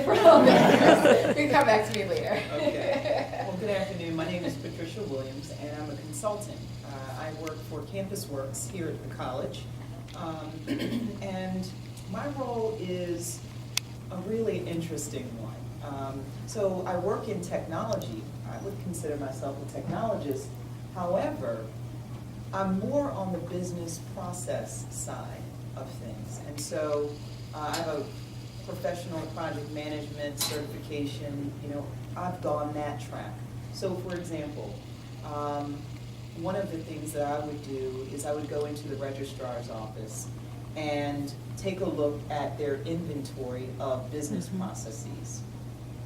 for a little bit. You can come back to me later. Okay. Well, good afternoon. My name is Patricia Williams, and I'm a consultant. I work for Campus Works here at the college. And my role is a really interesting one. So I work in technology. I would consider myself a technologist. However, I'm more on the business process side of things. And so I have a professional project management certification. I've gone that track. So for example, one of the things that I would do is I would go into the registrar's office and take a look at their inventory of business processes.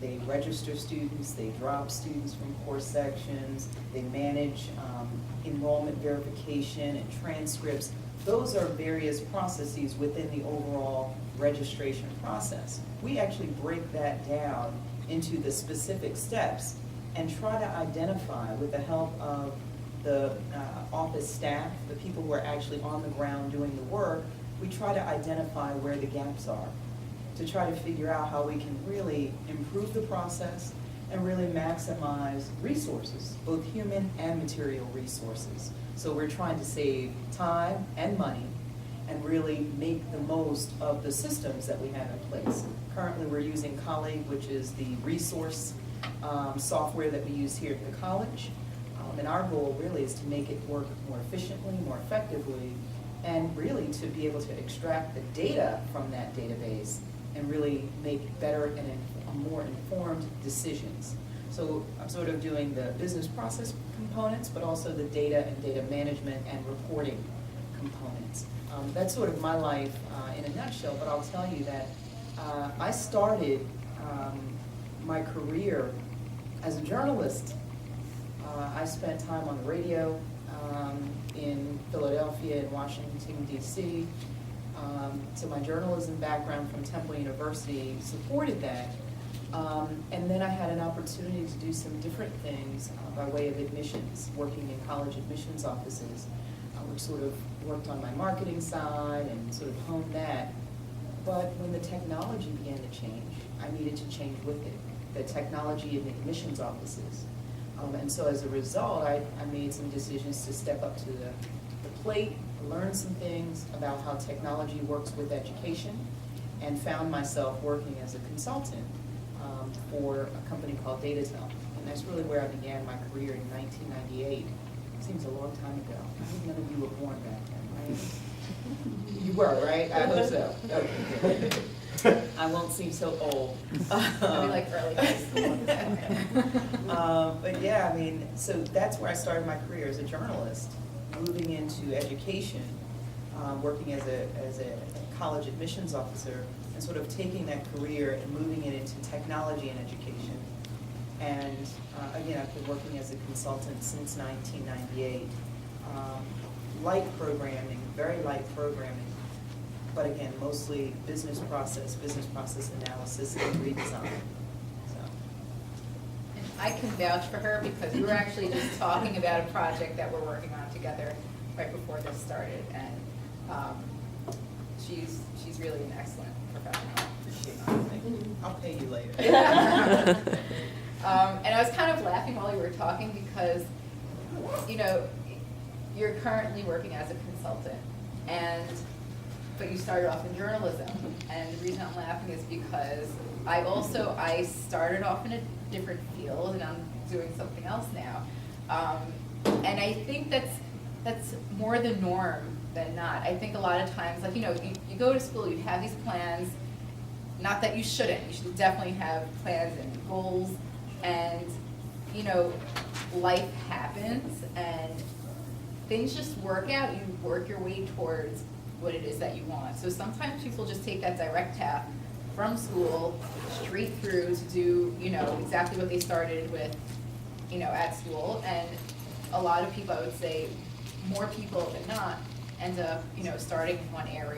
They register students, they drop students from course sections, they manage enrollment verification and transcripts. Those are various processes within the overall registration process. We actually break that down into the specific steps and try to identify, with the help of the office staff, the people who are actually on the ground doing the work, we try to identify where the gaps are, to try to figure out how we can really improve the process and really maximize resources, both human and material resources. So we're trying to save time and money and really make the most of the systems that we have in place. Currently we're using Colleague, which is the resource software that we use here at the college. And our goal really is to make it work more efficiently, more effectively, and really to be able to extract the data from that database and really make better and more informed decisions. So I'm sort of doing the business process components, but also the data and data management and reporting components. That's sort of my life in a nutshell, but I'll tell you that I started my career as a journalist. I spent time on the radio in Philadelphia and Washington, D.C. So my journalism background from Temple University supported that. And then I had an opportunity to do some different things by way of admissions, working in college admissions offices, which sort of worked on my marketing side and sort of honed that. But when the technology began to change, I needed to change with it, the technology in the admissions offices. And so as a result, I made some decisions to step up to the plate, learn some things about how technology works with education, and found myself working as a consultant for a company called Datatel. And that's really where I began my career in 1998. Seems a long time ago. I think none of you were born back then, right? You were, right? I hope so. Okay, good. I won't seem so old. Maybe like early high school. But yeah, I mean, so that's where I started my career as a journalist, moving into education, working as a college admissions officer, and sort of taking that career and moving it into technology and education. And again, I've been working as a consultant since 1998. Light programming, very light programming, but again, mostly business process analysis, and redesign. So. And I can vouch for her because we were actually just talking about a project that we're working on together right before this started, and she's really an excellent professional. I'll pay you later. And I was kind of laughing while you were talking because, you're currently working as a consultant, but you started off in journalism. And the reason I'm laughing is because I started off in a different field, and I'm doing something else now. And I think that's more the norm than not. I think a lot of times, like, you go to school, you have these plans. Not that you shouldn't. You should definitely have plans and goals. And, life happens and things just work out. You work your way towards what it is that you want. So sometimes people just take that direct path from school straight through to do, exactly what they started with, at school. And a lot of people, I would say, more people than not, end up, starting in one area